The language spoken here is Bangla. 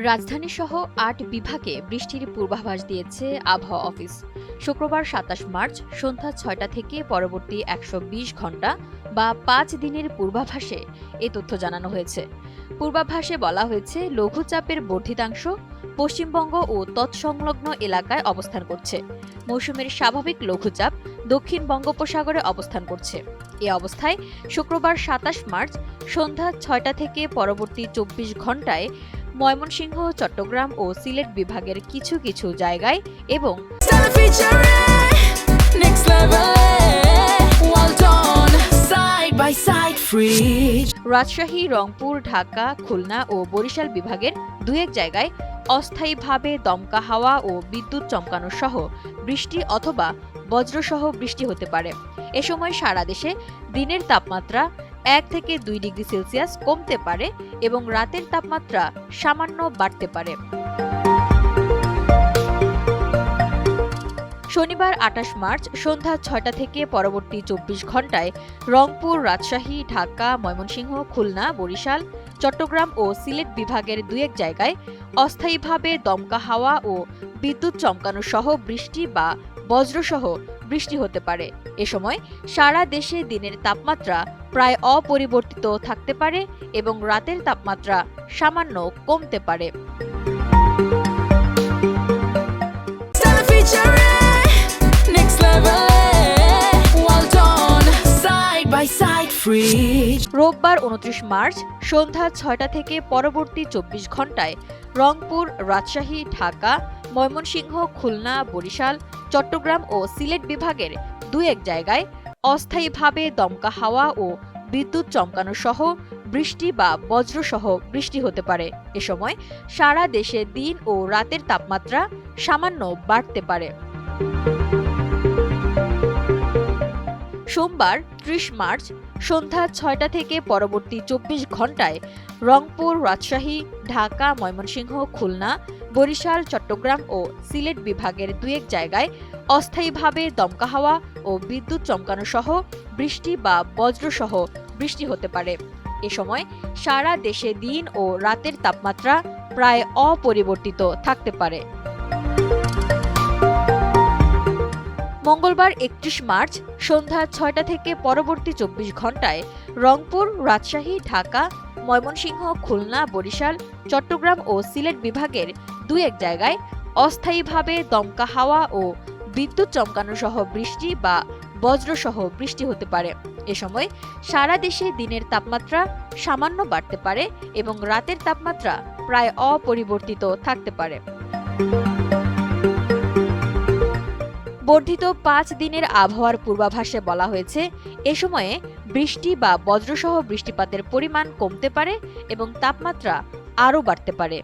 রাজধানীসহ ৮ বিভাগে বৃষ্টির পূর্বাভাস দিয়েছে আবহাওয়া অফিস। শুক্রবার ২৭ মার্চ সন্ধ্যা ৬টা থেকে পরবর্তী ১২০ ঘণ্টা বা ৫ দিনের পূর্বাভাসে এ তথ্য জানানো হয়েছে। পূর্বাভাসে বলা হয়েছে, লঘুচাপের বর্ধিতাংশ পশ্চিমবঙ্গ ও তৎসংলগ্ন এলাকায় অবস্থান করছে। মৌসুমের স্বাভাবিক লঘুচাপ দক্ষিণ বঙ্গোপসাগরে অবস্থান করছে। এ অবস্থায় শুক্রবার ২৭ মার্চ সন্ধ্যা ৬টা থেকে পরবর্তী ২৪ ঘণ্টায় ময়মনসিংহ, চট্টগ্রাম ও সিলেট বিভাগের কিছু কিছু জায়গায় এবং রাজশাহী, রংপুর, ঢাকা, খুলনা ও বরিশাল বিভাগের দু-এক জায়গায় অস্থায়ীভাবে দমকা হাওয়া ও বিদ্যুৎ চমকানো সহ বৃষ্টি অথবা বজ্রসহ বৃষ্টি হতে পারে। এ সময় সারা দেশে দিনের তাপমাত্রা ১ থেকে ২ ডিগ্রি সেলসিয়াস কমতে পারে এবং রাতের তাপমাত্রা সামান্য বাড়তে পারে। শনিবার ২৮ মার্চ সন্ধ্যা ৬টা থেকে পরবর্তী ২৪ ঘণ্টায় রংপুর, রাজশাহী, ঢাকা, ময়মনসিংহ, খুলনা, বরিশাল, চট্টগ্রাম ও সিলেট বিভাগের দু-এক জায়গায় অস্থায়ীভাবে দমকা হাওয়া ও বিদ্যুৎ চমকানো সহ বৃষ্টি বা বজ্রসহ বৃষ্টি হতে পারে। এ সময় সারা দেশে দিনের তাপমাত্রা প্রায় অপরিবর্তিত থাকতে পারে এবং রাতের তাপমাত্রা সামান্য কমতে পারে। রোববার ২৯ মার্চ সন্ধ্যা ৬টা থেকে পরবর্তী ২৪ ঘণ্টায় রংপুর, রাজশাহী, ঢাকা, ময়মনসিংহ, খুলনা, বরিশাল, চট্টগ্রাম ও সিলেট বিভাগের দু-এক জায়গায় অস্থায়ীভাবে দমকা হাওয়া ও বিদ্যুৎ চমকানো সহ বৃষ্টি বা বজ্রসহ বৃষ্টি হতে পারে। এ সময় সারা দেশে দিন ও রাতের তাপমাত্রা সামান্য বাড়তে পারে। সোমবার ৩০ মার্চ সন্ধ্যা ৬টা থেকে পরবর্তী ২৪ ঘণ্টায় রংপুর, রাজশাহী, ঢাকা, ময়মনসিংহ, খুলনা, বরিশাল, চট্টগ্রাম ও সিলেট বিভাগের দু-এক জায়গায় অস্থায়ীভাবে দমকা হাওয়া ও বিদ্যুৎ চমকানো সহ বৃষ্টি বা বজ্রসহ বৃষ্টি হতে পারে। এ সময় সারা দেশে দিন ও রাতের তাপমাত্রা প্রায় অপরিবর্তিত থাকতে পারে। মঙ্গলবার ৩১ মার্চ সন্ধ্যা ৬টা থেকে পরবর্তী ২৪ ঘণ্টায় রংপুর, রাজশাহী, ঢাকা, ময়মনসিংহ, খুলনা, বরিশাল, চট্টগ্রাম ও সিলেট বিভাগের দু-এক জায়গায় অস্থায়ীভাবে দমকা হাওয়া ও বিদ্যুৎ চমকানো সহ বৃষ্টি বা বজ্রসহ বৃষ্টি হতে পারে। এ সময় সারা দেশে দিনের তাপমাত্রা সামান্য বাড়তে পারে এবং রাতের তাপমাত্রা প্রায় অপরিবর্তিত থাকতে পারে। বর্ধিত ৫ দিনের আবহাওয়ার পূর্বাভাসে বলা হয়েছে, এ সময়ে বৃষ্টি বা বজ্রসহ বৃষ্টিপাতের পরিমাণ কমতে পারে এবং তাপমাত্রা আরও বাড়তে পারে।